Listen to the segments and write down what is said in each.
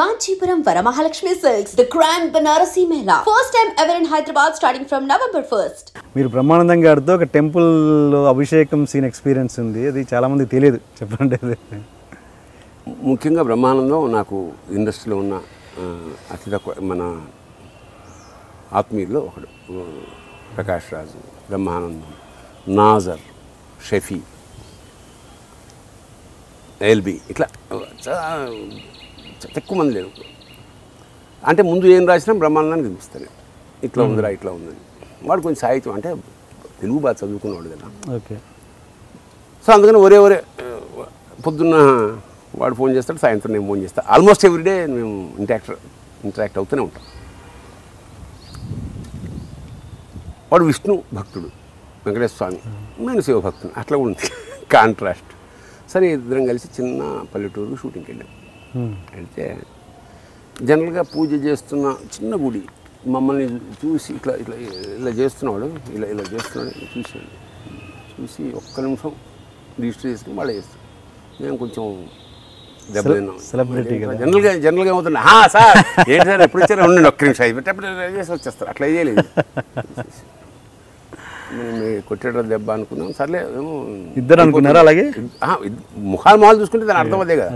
Kanchipuram Varamahalakshmi Silks, the Grand Banarasi Mela. First time ever in Hyderabad starting from November 1st. మీరు బ్రహ్మానందం గారితో ఒక temple అభిషేకం scene experience ఉంది, అది చాలా మంది తెలియదు, చెప్పండి. ముఖ్యంగా బ్రహ్మానందం నాకు ఇండస్ట్రీలో ఉన్న అతి తక్కువ మన ఆత్మీయుల్లో ఒకడు. ప్రకాష్ రాజు, బ్రహ్మానందం, నాజర్, షఫీ, ఎల్బి, ఇట్లా ఎక్కువ మంది లేరు. అంటే ముందు ఏం రాసినా బ్రహ్మానందాన్ని చూపిస్తాను, ఇట్లా ఉందిరా ఇట్లా ఉందని. వాడు కొంచెం సాహిత్యం అంటే తెలుగు బాగా చదువుకున్నాడు కదా. ఓకే. సో అందుకని ఒరే పొద్దున్న వాడు ఫోన్ చేస్తాడు, సాయంత్రం నేను ఫోన్ చేస్తాను. ఆల్మోస్ట్ ఎవ్రీడే మేము ఇంటరాక్ట్ అవుతూనే ఉంటాం. వాడు విష్ణు భక్తుడు, వెంకటేశ్వర స్వామి, నేను శివభక్తుడు, అట్లా ఉంది కాంట్రాస్ట్. సరే ఇద్దరం కలిసి చిన్న పల్లెటూరు షూటింగ్కి వెళ్ళాం. వెళ్తే జనరల్గా పూజ చేస్తున్న చిన్న గుడి మమ్మల్ని చూసి ఇట్లా ఇట్లా ఇలా చేస్తున్నాడు, ఇలా చేస్తున్నాడు చూసి ఒక్క నిమిషం రిజిస్టర్ చేసుకుని వాళ్ళే చేస్తాం. మేము కొంచెం దెబ్బతిన్నాం. జనరల్గా ఏమవుతుంది, సార్ ఏంటి సార్ ఎప్పుడు ఇచ్చారో ఉండండి ఒక్క నిమిషం అయిపోయి చేసి వచ్చేస్తారు. అట్లా చేయలేదు. మేము కొట్టేట దెబ్బ అనుకున్నాం. సర్లే ఏమో ఇద్దరు అనుకున్నారు. అలాగే మొహాలు చూసుకుంటే దాని అర్థం అదే కదా.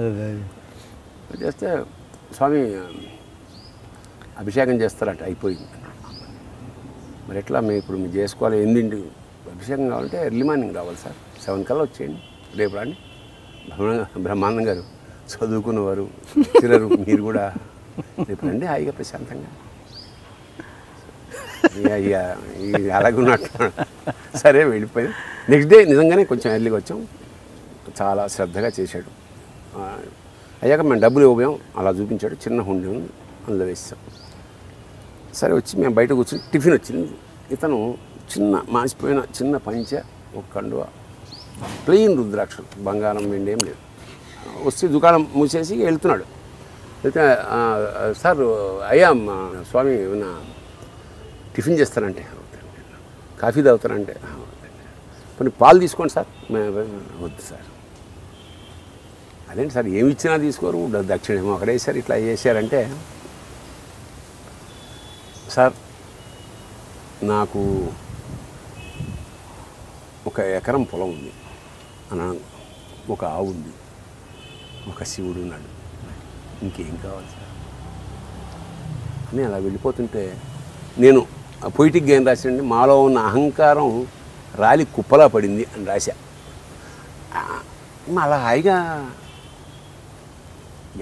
చేస్తే స్వామి అభిషేకం చేస్తారట, అయిపోయింది. మరి ఎట్లా మేము ఇప్పుడు మీరు చేసుకోవాలి, 8 అభిషేకం కావాలంటే ఎర్లీ మార్నింగ్ రావాలి సార్, 7 కల్లా వచ్చేయండి, రేపు రండి. బ్రహ్మానందం గారు చదువుకున్నవారు, చిరరు, మీరు కూడా రేపు రండి హాయిగా ప్రశాంతంగా. అలాగున్నట్టు సరే వెళ్ళిపోయాం. నెక్స్ట్ డే నిజంగానే కొంచెం ఎర్లీగా వచ్చాం. చాలా శ్రద్ధగా చేశాడు. అయ్యాక మేము డబ్బులు ఇవ్వబోయాం, అలా చూపించాడు. చిన్న హుండీ ఉంది, అందులో వేసాం. సరే వచ్చి మేము బయట కూర్చొని టిఫిన్ వచ్చింది. ఇతను చిన్న మాసిపోయిన చిన్న పంచ, ఒక కండువ, ప్లెయిన్ రుద్రాక్షలు, బంగారం వెండి ఏం లేదు. వస్తే దుకాణం మూసేసి వెళ్తున్నాడు. అయితే సార్ అయ్యా స్వామి ఏమన్నా టిఫిన్ చేస్తారంటే, కాఫీ తాగుతారంటే, కొన్ని పాలు తీసుకోండి సార్. వద్దు సార్. అదేంటి సార్ ఏమి ఇచ్చినా తీసుకోరు, దక్షిణేమో అక్కడ వేసారు, ఇట్లా వేసారంటే, సార్ నాకు 1 ఎకరం పొలం ఉంది అన్నా, ఒక ఆవు ఉంది, ఒక శివుడు ఉన్నాడు, ఇంకేం కావాలి సార్ అని అలా వెళ్ళిపోతుంటే నేను పొయిటిక్గా ఏం రాశానండి, మాలో ఉన్న అహంకారం రాలి కుప్పలా పడింది అని రాశా. అలా హాయిగా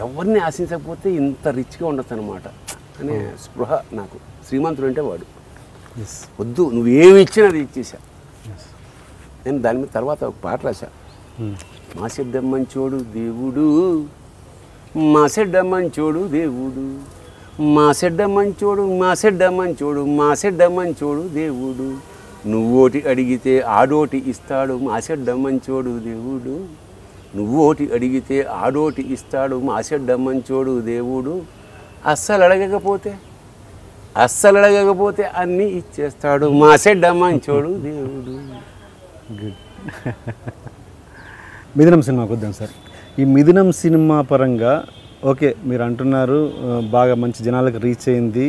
ఎవరిని ఆశించకపోతే ఇంత రిచ్గా ఉండొచ్చు అనమాట అనే స్పృహ నాకు. శ్రీమంతుడు అంటే వాడు, వద్దు నువ్వేమి ఇచ్చినా అది ఇచ్చేసా. నేను దాని మీద తర్వాత ఒక పాట రాశా. మా చెడ్డ మంచోడు దేవుడు, మా చెడ్డ మంచోడు దేవుడు, మా చెడ్డ మంచోడు, మా చెడ్డ మంచోడు, మా చెడ్డ మంచోడు దేవుడు, నువ్వోటి అడిగితే ఆడోటి ఇస్తాడు, మా చెడ్డ మంచోడు దేవుడు, నువ్వోటి అడిగితే ఆడోటి ఇస్తాడు, మా చెడ్డ మంచోడు దేవుడు, అస్సలు అడగకపోతే అన్నీ ఇచ్చేస్తాడు, మా చెడ్డ మంచోడు దేవుడు. గుడ్. మిథునం సినిమాకి వద్దాం సార్. ఈ మిథునం సినిమా పరంగా ఓకే మీరు అంటున్నారు, బాగా మంచి జనాలకు రీచ్ అయింది,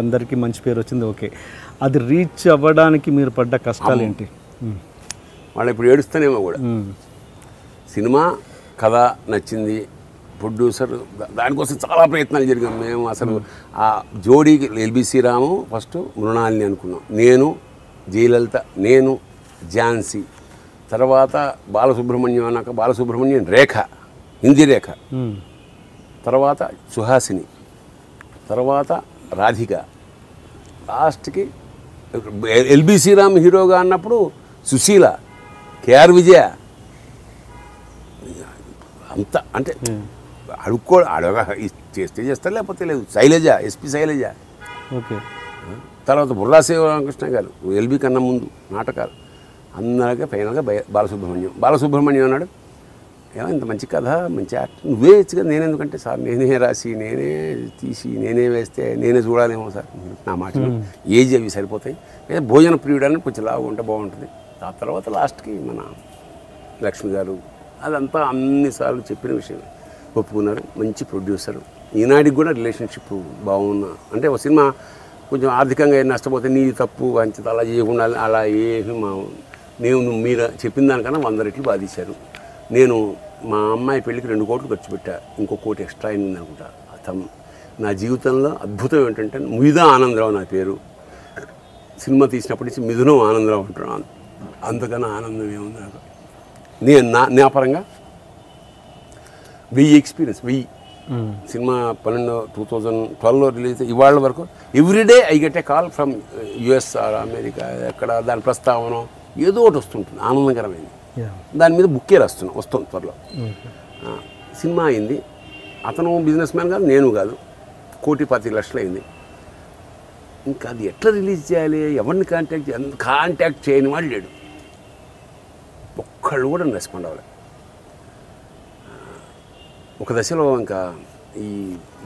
అందరికీ మంచి పేరు వచ్చింది. ఓకే, అది రీచ్ అవ్వడానికి మీరు పడ్డ కష్టాలు ఏంటి? వాళ్ళు ఇప్పుడు ఏడుస్తానేమో కూడా. సినిమా కథ నచ్చింది, ప్రొడ్యూసర్ దానికోసం చాలా ప్రయత్నాలు జరిగాం. మేము అసలు ఆ జోడీకి ఎల్బి శ్రీరాము ఫస్ట్, మృణాలిని అనుకున్నాం, నేను, జయలలిత, నేను, ఝాన్సీ, తర్వాత బాలసుబ్రహ్మణ్యం అన్నాక బాలసుబ్రహ్మణ్యం, రేఖ, హిందీ రేఖ, తర్వాత సుహాసిని, తర్వాత రాధిక, లాస్ట్కి ఎల్బి శ్రీరామ్ హీరోగా అన్నప్పుడు సుశీల, కేఆర్ విజయ, అంత అంటే చేస్తే చేస్తారు, లేకపోతే లేదు. Shailaja, SP Shailaja, okay. తర్వాత బుర్రా శివరామకృష్ణ గారు, ఎల్బి కన్నా ముందు నాటకాలు, అందరికీ ఫైనల్గా బాలసుబ్రహ్మణ్యం అన్నాడు, ఏమో ఇంత మంచి కథ, మంచి యాక్టర్, నువ్వే ఇచ్చు కదా. నేను ఎందుకంటే సార్ నేనే రాసి, నేనే తీసి, నేనే వేస్తే నేనే చూడాలేమో సార్, నా మాటలు ఏజ్ అవి సరిపోతాయి, భోజన ప్రియుడానికి కొంచెం లాగా ఉంటే బాగుంటుంది. ఆ తర్వాత లాస్ట్కి మన లక్ష్మి గారు, అదంతా అన్నిసార్లు చెప్పిన విషయం, ఒప్పుకున్నారు. మంచి ప్రొడ్యూసరు, ఈనాటికి కూడా రిలేషన్షిప్ బాగున్నా అంటే ఒక సినిమా కొంచెం ఆర్థికంగా నష్టపోతే నీ తప్పు అంత అలా చేయకుండా అలా ఏమి నేను మీరు చెప్పిన దానికన్నా 100 రెట్లు బాధించారు. నేను మా అమ్మాయి పెళ్ళికి 2 కోట్లు ఖర్చు పెట్టా, ఇంకో కోటి ఎక్స్ట్రా అయింది అనుకుంటా. నా జీవితంలో అద్భుతం ఏంటంటే మిథున ఆనందరావు నా పేరు. సినిమా తీసినప్పటి నుంచి మిథునం ఆనందరావు అంటున్నాను. అంతకన్నా ఆనందం ఏముంది నాకు. నేను నా పరంగా 1000 ఎక్స్పీరియన్స్ 1000 సినిమా 2012లో రిలీజ్ ఇవాళ వరకు everyday I get a call from US are America, ఎక్కడ దాని ప్రస్తావన ఏదో ఒకటి వస్తుంటుంది ఆనందకరమైంది. దాని మీద బుక్కే వస్తుంది త్వరలో. సినిమా అయింది. అతను బిజినెస్ మ్యాన్ కాదు, నేను కాదు. 1,10,00,000 అయింది. ఇంకా అది ఎట్లా రిలీజ్ చేయాలి, ఎవరిని కాంటాక్ట్ చేయని వాడు లేడు. ఒక్కళ్ళు కూడా రెస్పాండ్ అవ్వలేదు. ఒక దశలో ఇంకా ఈ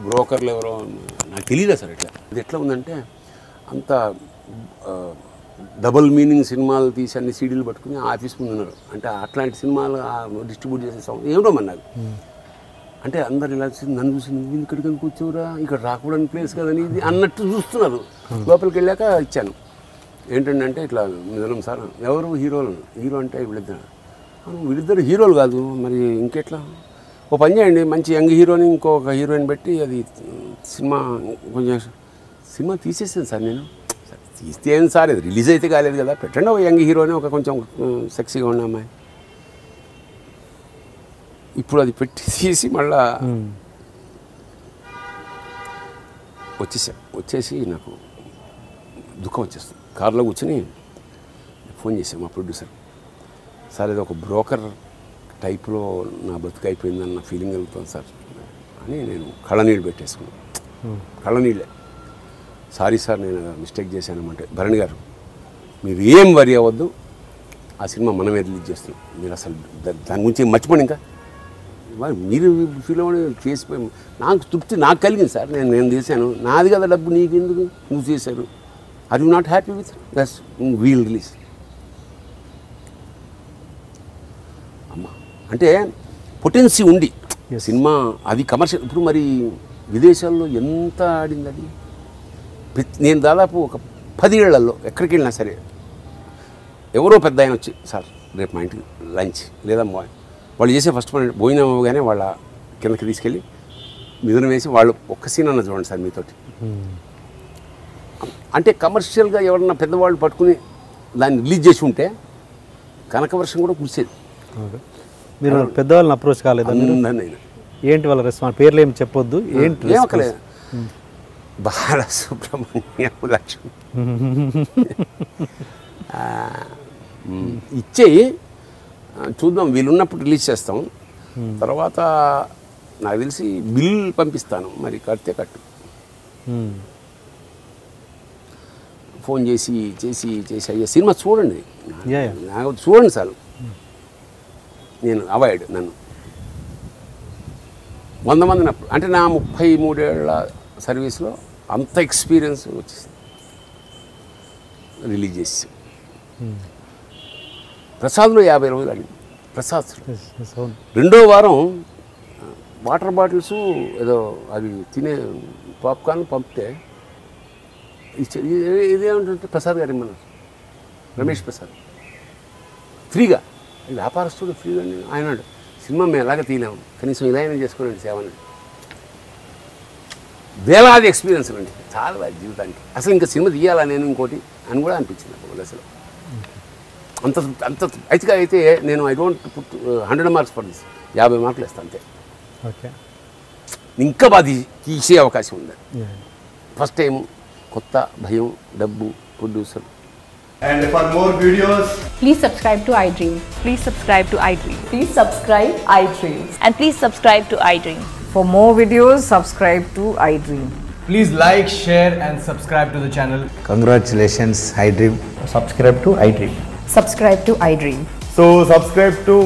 బ్రోకర్లు ఎవరో నాకు తెలియదు అసలు ఎట్లా. ఇది ఎట్లా ఉందంటే అంత డబుల్ మీనింగ్ సినిమాలు తీసి అన్ని సీడీలు పట్టుకుని ఆఫీస్ ముందు ఉన్నారు. అంటే అట్లాంటి సినిమాలు డిస్ట్రిబ్యూట్ చేసే ఏమిటో మరి నాకు. అంటే అందరు ఇలా నన్ను చూసి నువ్వు ఇక్కడికి కూర్చోరా, ఇక్కడ రాకూడని ప్లేస్ కదని ఇది అన్నట్టు చూస్తున్నారు. లోపలికి వెళ్ళాక ఇచ్చాను. ఏంటంటే ఇట్లా మిథునం సార్ ఎవరు హీరోలు, హీరో అంటే వీళ్ళిద్దరు హీరోలు కాదు మరి ఇంకెట్లా, ఓ పని చేయండి మంచి యంగ్ హీరోని ఇంకొక హీరోయిన్ పెట్టి అది సినిమా తీసేసాను సార్. నేను తీస్తే ఏం సార్, అది రిలీజ్ అయితే కాలేదు కదా, పెట్టండి ఒక యంగ్ హీరోని ఒక కొంచెం సెక్సీగా ఉన్న అమ్మాయి. ఇప్పుడు అది పెట్టి తీసి మళ్ళా వచ్చేసి నాకు దుఃఖం వచ్చేస్తుంది. కారులో కూర్చొని ఫోన్ చేశాను మా ప్రొడ్యూసర్, సార్ ఇది ఒక బ్రోకర్ టైప్లో నా బతుకు అయిపోయిందన్న ఫీలింగ్ కలుగుతుంది సార్ అని నేను కళ్ళనీళ్ళు పెట్టేసుకున్నాను. కళ్ళనీళ్ళే. సారీ సార్ నేను మిస్టేక్ చేశానమంటే, భరణి గారు మీరు ఏం వరి అవ్వద్దు, ఆ సినిమా మనమే రిలీజ్ చేస్తున్నాం, మీరు అసలు దాని గురించి మర్చిపోండి. ఇంకా మీరు ఫీల్ అవ్వడం చేసిపోయి నాకు తృప్తి నాకు కలిగింది సార్. నేను చేశాను, నాది కదా డబ్బు, నీకు ఎందుకు, నువ్వు చేశారు. Are you not happy with this, we'll release. అమ్మా అంటే పొటెన్సీ ఉండి సినిమా అది కమర్షియల్. ఇప్పుడు మరి విదేశాల్లో ఎంత ఆడింది అది. నేను దాదాపు ఒక 10 ఏళ్లలో ఎక్కడికి వెళ్ళినా సరే ఎవరో పెద్ద ఆయన వచ్చి సార్ రేపు మా ఇంటికి లంచ్ లేదా వాళ్ళు చేసే ఫస్ట్ భోజనం అవ్వగానే వాళ్ళ కిందకి తీసుకెళ్ళి మిథునం వేసి వాళ్ళు ఒక్క సీన్ అన్న చూడండి సార్ మీతోటి. అంటే కమర్షియల్గా ఎవరన్నా పెద్దవాళ్ళు పట్టుకుని దాన్ని రిలీజ్ చేసి ఉంటే కనకవర్షం కూడా కురిసేది. మీరు పెద్దవాళ్ళని అప్రోచ్ కాలేదు? ఏంటి వాళ్ళ రెస్పాన్స్? పేర్లు ఏమి చెప్పొద్దు, ఏంటి ఏమక్కలేదు. బాలసుబ్రహ్మణ్యం, లక్ష్మి ఇచ్చేయి చూద్దాం, వీళ్ళున్నప్పుడు రిలీజ్ చేస్తాం. తర్వాత నాకు తెలిసి బిల్ పంపిస్తాను, మరి కడితే కట్టు. ఫోన్ చేసి అయ్యా సినిమా చూడండి, నాకు చూడండి సార్. నేను అవాయిడ్ నన్ను 100 మందిని అంటే నా 33 ఏళ్ల సర్వీస్లో అంత ఎక్స్పీరియన్స్ వచ్చేసింది. రిలీజ్ చేసి ప్రసాద్లో 50 రోజులు అడిగింది. ప్రసాద్ రెండో వారం వాటర్ బాటిల్స్ ఏదో అవి తినే పాప్కార్న్ పంపితే ఇదేమంటే ప్రసాద్ గారు ఇమ్మన్నారు, రమేష్ ప్రసాద్ ఫ్రీగా. వ్యాపారస్తుడు ఫ్రీగా ఆయన సినిమా మేము ఎలాగ తీయలేము, కనీసం ఇలా అయినా చేసుకోండి సేవని. వేలాది ఎక్స్పీరియన్స్ అండి, చాలా జీవితానికి. అసలు ఇంకా సినిమా తీయాలా నేను ఇంకోటి అని కూడా అనిపించింది నాకు అసలు. అంత అయితే నేను I don't put 100 marks for this, 50 మార్కులు వేస్తాను అంతే. ఓకే, ఇంకా బాగా తీసే అవకాశం ఉంది. ఫస్ట్ టైం కొత్త, భయం, డబ్బు, producer. And for more videos, please subscribe to iDream. Please subscribe to iDream. Please subscribe iDream. And please subscribe to iDream. For more videos, subscribe to iDream. please like, share and subscribe to the channel. Congratulations, iDream. Subscribe to iDream. Subscribe to iDream. So subscribe to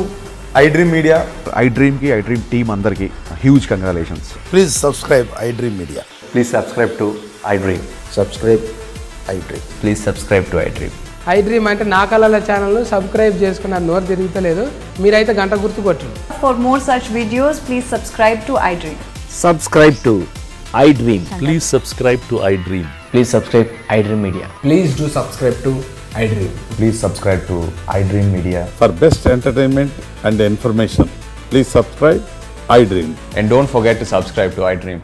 iDream Media. iDream ki iDream team andarki huge congratulations. Please subscribe iDream Media. Please subscribe to iDream. Subscribe iDream. Please subscribe to iDream. iDream అంటే నా కళల channel subscribe చేసుకున్న నోరు తిరుగుతలేదు, మీరైతే గంట గుర్తు కొట్టండి. For more such videos, please subscribe to iDream. Subscribe to iDream. Please subscribe to iDream. Please subscribe iDream Media. Please do subscribe to iDream. Please subscribe to iDream Media. For best entertainment and information, please subscribe iDream. And don't forget to subscribe to iDream.